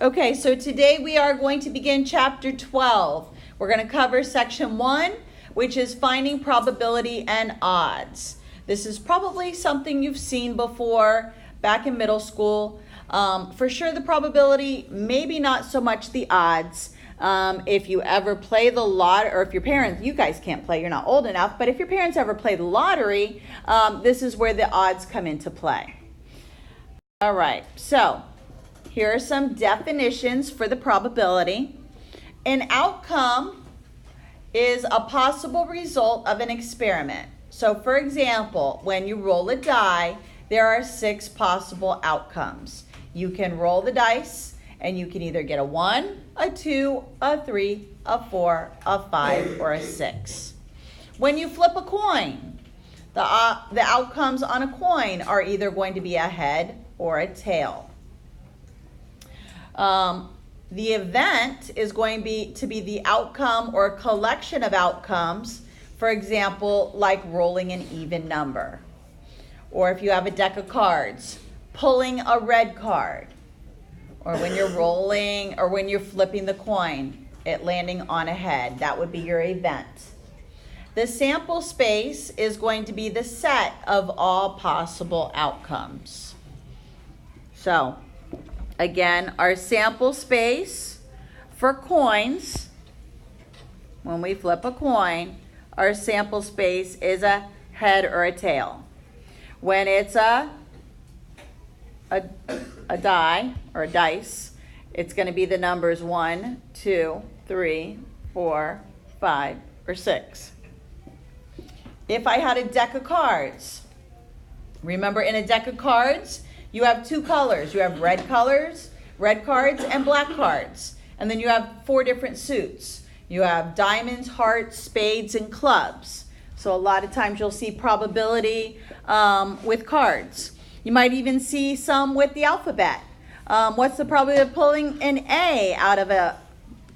Okay, so today we are going to begin chapter 12. We're going to cover section 1, which is finding probability and odds. This is probably something you've seen before back in middle school. For sure the probability, maybe not so much the odds. If you ever play the lottery, or if your parents, you guys can't play, you're not old enough, but if your parents ever play the lottery, this is where the odds come into play. All right, so here are some definitions for the probability. An outcome is a possible result of an experiment. So for example, when you roll a die, there are 6 possible outcomes. You can roll the dice and you can either get a 1, a 2, a 3, a 4, a 5, or a 6. When you flip a coin, the outcomes on a coin are either going to be a head or a tail. The event is going to be the outcome or collection of outcomes, for example, like rolling an even number. Or if you have a deck of cards, pulling a red card. Or when you're rolling, or when you're flipping the coin, it landing on a head. That would be your event. The sample space is going to be the set of all possible outcomes. So, again, our sample space for coins, when we flip a coin, our sample space is a head or a tail. When it's a die or a dice, it's going to be the numbers 1, 2, 3, 4, 5, or 6. If I had a deck of cards, remember in a deck of cards, you have 2 colors. You have red cards, and black cards. And then you have 4 different suits. You have diamonds, hearts, spades, and clubs. So a lot of times you'll see probability with cards. You might even see some with the alphabet. What's the probability of pulling an A out of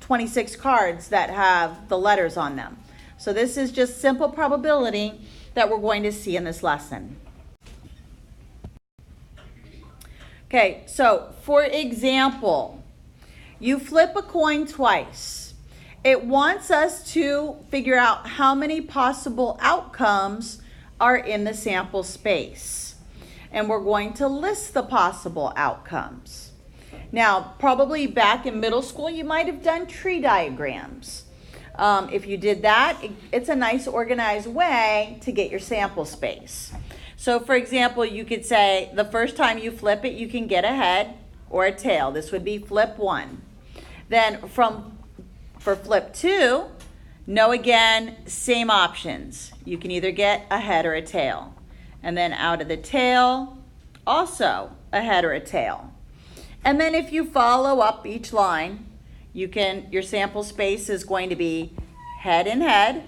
26 cards that have the letters on them? So this is just simple probability that we're going to see in this lesson. Okay, so for example, you flip a coin twice. It wants us to figure out how many possible outcomes are in the sample space. And we're going to list the possible outcomes. Now, probably back in middle school, you might have done tree diagrams. If you did that, it's a nice organized way to get your sample space. So for example, you could say the first time you flip it, you can get a head or a tail. This would be flip 1. Then for flip 2, no, again, same options. You can either get a head or a tail. And then out of the tail, also a head or a tail. And then if you follow up each line, your sample space is going to be head and head.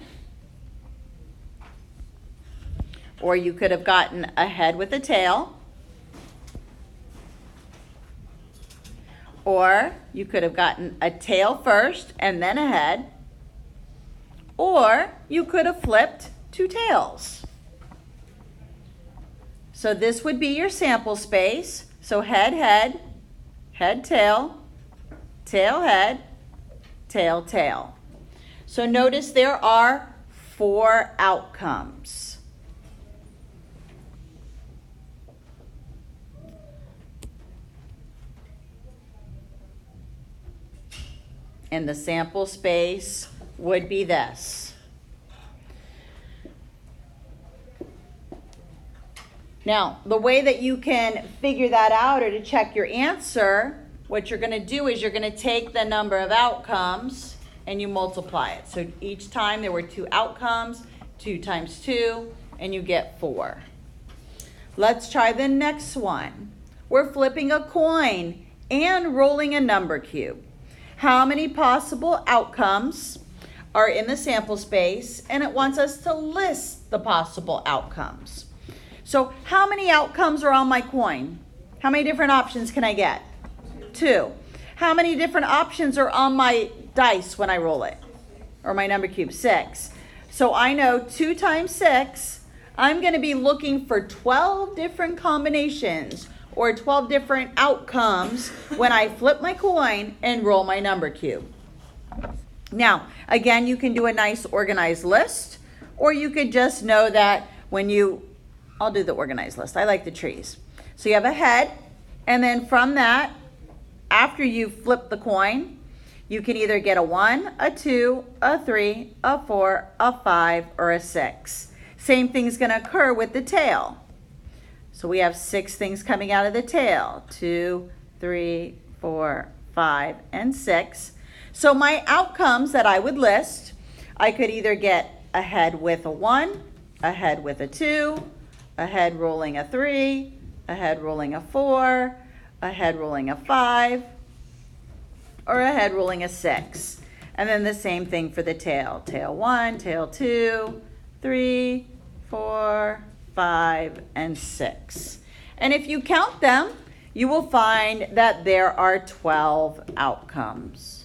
Or you could have gotten a head with a tail. Or you could have gotten a tail first and then a head. Or you could have flipped 2 tails. So this would be your sample space. So head, head, head, tail, tail, head, tail, tail. So notice there are 4 outcomes. And the sample space would be this. Now, the way that you can figure that out or to check your answer, what you're going to do is you're going to take the number of outcomes and you multiply it. So each time there were 2 outcomes, 2 times 2, and you get 4. Let's try the next one. We're flipping a coin and rolling a number cube. How many possible outcomes are in the sample space? And it wants us to list the possible outcomes. So how many outcomes are on my coin? How many different options can I get? 2. How many different options are on my dice when I roll it? Or my number cube? 6. So I know 2 times 6, I'm going to be looking for 12 different combinations or 12 different outcomes when I flip my coin and roll my number cube. Now, again, you can do a nice organized list, or you could just know that I'll do the organized list. I like the trees. So you have a head, and then from that, after you flip the coin, you can either get a 1, a 2, a 3, a 4, a 5, or a 6. Same thing's going to occur with the tail. So we have 6 things coming out of the tail. 2, 3, 4, 5, and 6. So my outcomes that I would list, I could either get a head with a 1, a head with a 2, a head rolling a 3, a head rolling a 4, a head rolling a 5, or a head rolling a 6. And then the same thing for the tail. Tail 1, tail 2, 3, 4, 5, and 6. And if you count them, you will find that there are 12 outcomes.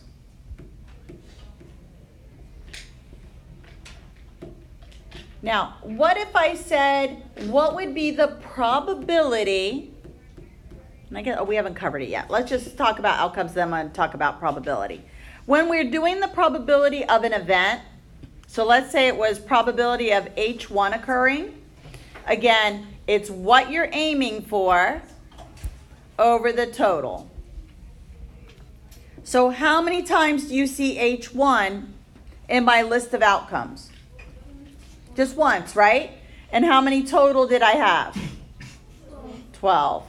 Now, what if I said, what would be the probability? We haven't covered it yet. Let's just talk about outcomes, then I'm going to talk about probability. When we're doing the probability of an event, so let's say it was probability of H1 occurring. Again, it's what you're aiming for over the total. So how many times do you see H1 in my list of outcomes? Just once, right? And how many total did I have? 12.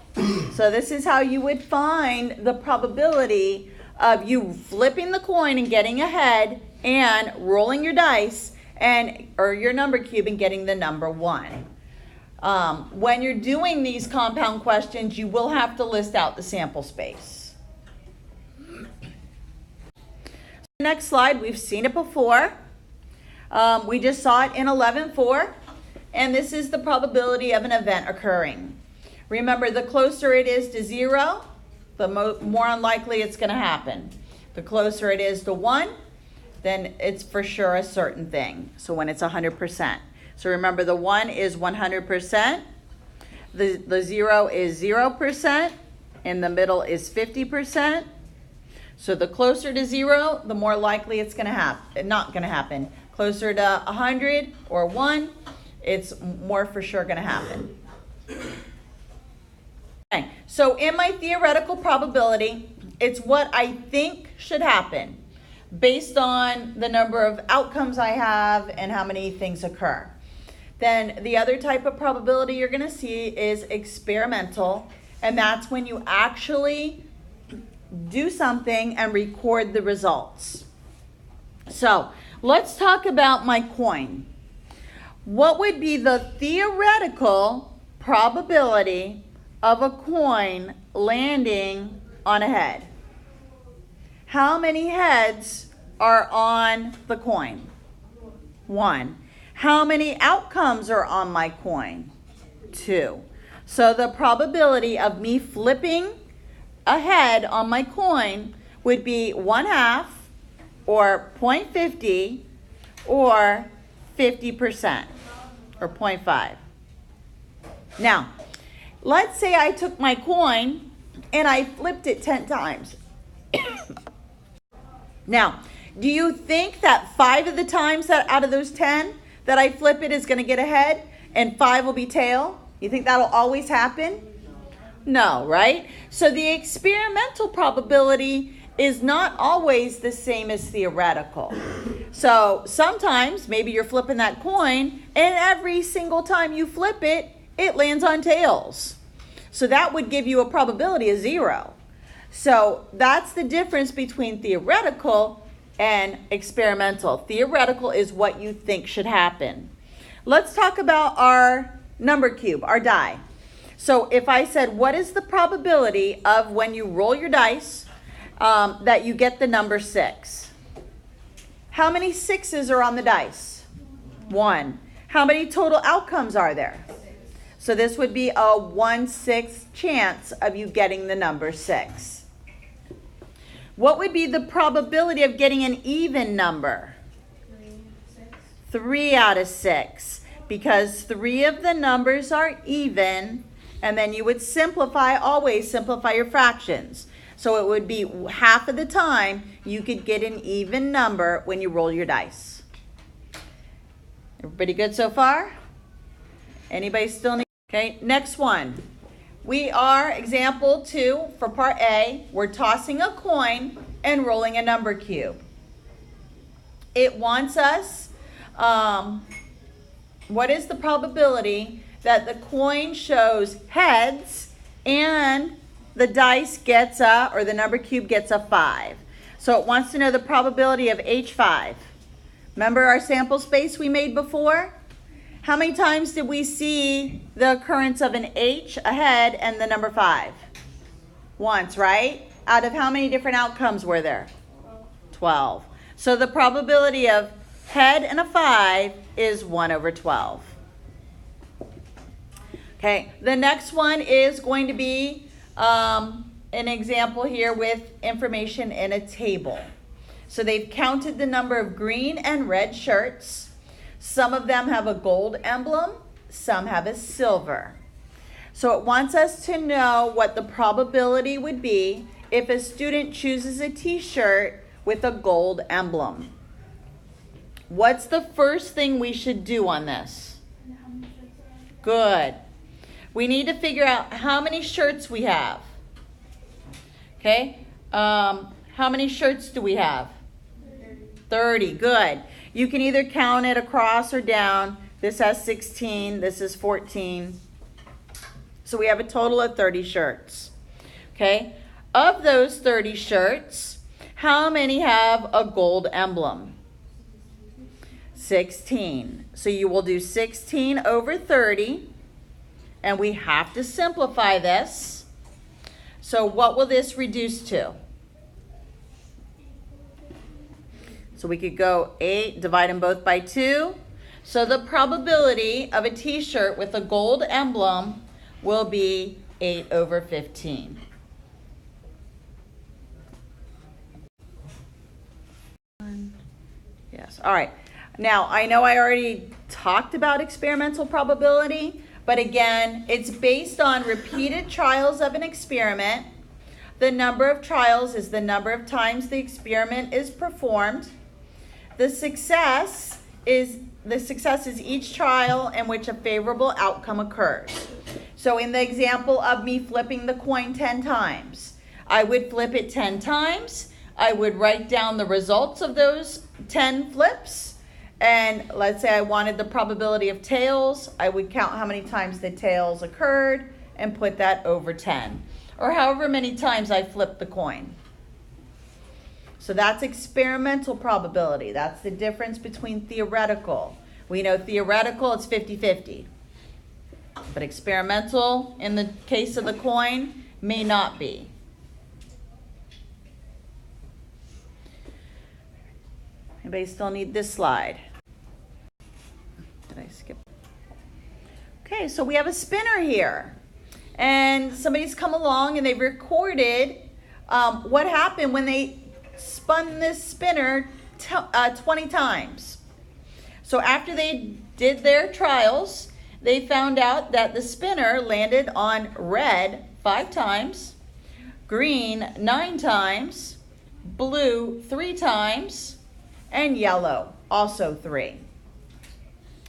So this is how you would find the probability of you flipping the coin and getting a head and rolling your dice or your number cube and getting the number 1. When you're doing these compound questions, you will have to list out the sample space. Next slide, we've seen it before. We just saw it in 11.4, and this is the probability of an event occurring. Remember, the closer it is to 0, the more unlikely it's going to happen. The closer it is to 1, then it's for sure a certain thing. So when it's 100%. So remember, the 1 is 100%, the 0 is 0%, in the middle is 50%. So the closer to 0, the more likely it's going to happen. Not going to happen. Closer to 100 or 1, it's more for sure going to happen. Okay, so in my theoretical probability, it's what I think should happen based on the number of outcomes I have and how many things occur. Then the other type of probability you're going to see is experimental, and that's when you actually do something and record the results. So let's talk about my coin. What would be the theoretical probability of a coin landing on a head? How many heads are on the coin? 1. How many outcomes are on my coin? 2. So the probability of me flipping a head on my coin would be 1/2 or 0.50 or 50% or 0.5. Now, let's say I took my coin and I flipped it 10 times. Now, do you think that 5 of the times that out of those 10 that I flip it is going to get a head and 5 will be tail? You think that'll always happen? No, right? So the experimental probability is not always the same as theoretical. So sometimes maybe you're flipping that coin and every single time you flip it, it lands on tails. So that would give you a probability of 0. So that's the difference between theoretical and experimental. Theoretical is what you think should happen. Let's talk about our number cube, our die. So if I said, what is the probability of when you roll your dice that you get the number 6? How many 6s are on the dice? 1. How many total outcomes are there? So this would be a 1/6 chance of you getting the number 6. What would be the probability of getting an even number? 3 out of 6. Because 3 of the numbers are even and then you would simplify, always simplify your fractions. So it would be half of the time you could get an even number when you roll your dice. Everybody good so far? Anybody still need? Okay, next one. We are, example 2 for part A, we're tossing a coin and rolling a number cube. It wants us, what is the probability that the coin shows heads and the dice gets or the number cube gets a 5. So it wants to know the probability of H5. Remember our sample space we made before? How many times did we see the occurrence of an H, a head, and the number 5? Once, right? Out of how many different outcomes were there? 12. So the probability of head and a 5 is 1/12. Okay, the next one is going to be an example here with information in a table. So they've counted the number of green and red shirts. Some of them have a gold emblem, some have a silver. So it wants us to know what the probability would be if a student chooses a t-shirt with a gold emblem. What's the first thing we should do on this? Good. We need to figure out how many shirts we have. Okay, how many shirts do we have? 30, good. You can either count it across or down. This has 16, this is 14. So we have a total of 30 shirts. Okay, of those 30 shirts, how many have a gold emblem? 16. So you will do 16 over 30, and we have to simplify this. So what will this reduce to? So we could go 8, divide them both by 2. So the probability of a t-shirt with a gold emblem will be 8/15. Yes, all right. Now, I know I already talked about experimental probability, but again, it's based on repeated trials of an experiment. The number of trials is the number of times the experiment is performed. The success is each trial in which a favorable outcome occurs. So in the example of me flipping the coin 10 times, I would flip it 10 times. I would write down the results of those 10 flips. And let's say I wanted the probability of tails. I would count how many times the tails occurred and put that over 10. Or however many times I flipped the coin. So that's experimental probability. That's the difference between theoretical. We know theoretical, it's 50-50. But experimental, in the case of the coin, may not be. Anybody still need this slide? Did I skip? Okay, so we have a spinner here. And somebody's come along and they've recorded what happened when they spun this spinner 20 times. So after they did their trials, they found out that the spinner landed on red 5 times, green 9 times, blue 3 times, and yellow also 3.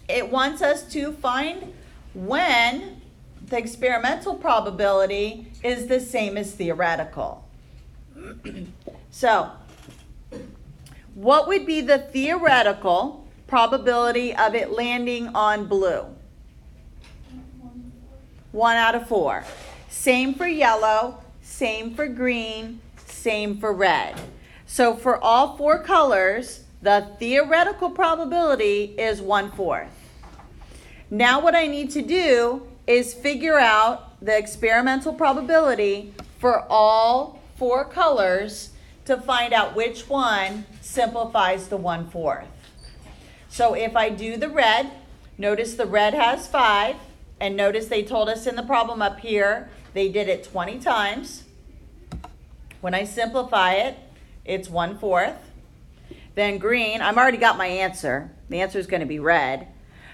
It wants us to find when the experimental probability is the same as theoretical. So, what would be the theoretical probability of it landing on blue? 1 out of 4. Same for yellow, same for green, same for red. So for all 4 colors, the theoretical probability is 1/4. Now what I need to do is figure out the experimental probability for all 4 colors to find out which one simplifies the 1/4. So if I do the red, notice the red has 5, and notice they told us in the problem up here, they did it 20 times. When I simplify it, it's 1/4. Then green, I've already got my answer. The answer is going to be red.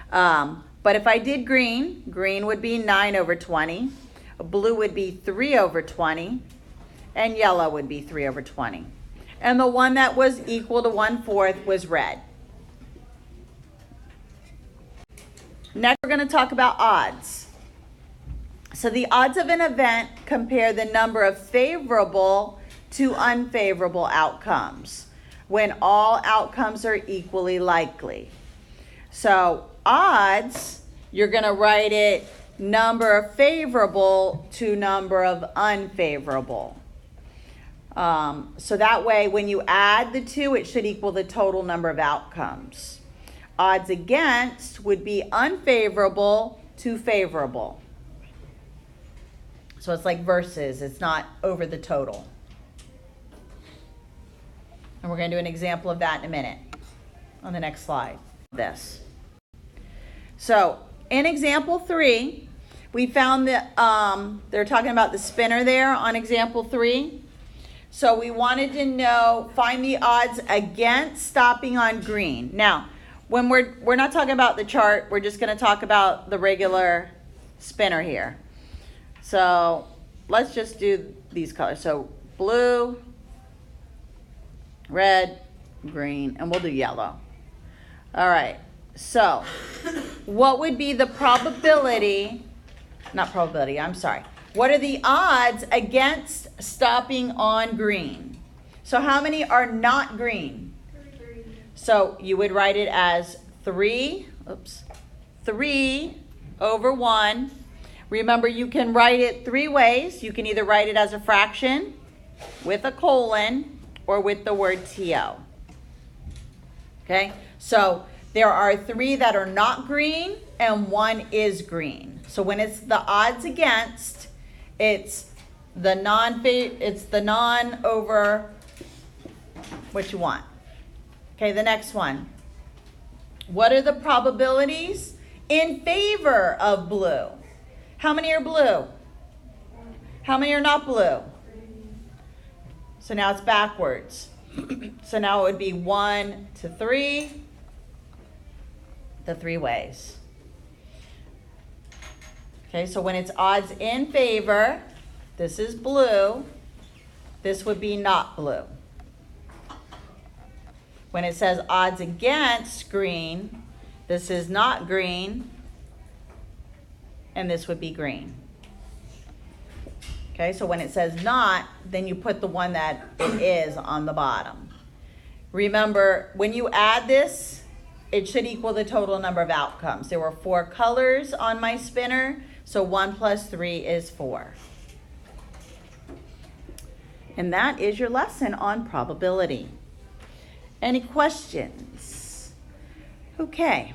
But if I did green, green would be 9/20. Blue would be 3 over 20, and yellow would be 3 over 20. And the one that was equal to 1/4 was red. Next, we're going to talk about odds. So the odds of an event compare the number of favorable to unfavorable outcomes when all outcomes are equally likely. So odds, you're going to write it number of favorable to number of unfavorable. So that way, when you add the two, it should equal the total number of outcomes. Odds against would be unfavorable to favorable. So it's like versus, it's not over the total. And we're going to do an example of that in a minute on the next slide. So in example 3, we found that they're talking about the spinner there on example 3. So we wanted to know, find the odds against stopping on green. Now, when we're not talking about the chart, we're just going to talk about the regular spinner here. So let's just do these colors. So blue, red, green, and we'll do yellow. All right, so what would be the probability, what are the odds against stopping on green? So how many are not green? 3. So you would write it as 3 over 1. Remember, you can write it 3 ways. You can either write it as a fraction with a colon or with the word TO. Okay, so there are 3 that are not green and 1 is green. So when it's the odds against, it's the non over what you want. Okay, the next one. What are the probabilities in favor of blue? How many are blue? How many are not blue? So now it's backwards. So now it would be 1 to 3, the 3 ways. Okay, so when it's odds in favor, this is blue, this would be not blue. When it says odds against green, this is not green, and this would be green. Okay, so when it says not, then you put the one that it is on the bottom. Remember, when you add this, it should equal the total number of outcomes. There were 4 colors on my spinner, so 1 plus 3 is 4. And that is your lesson on probability. Any questions? Okay.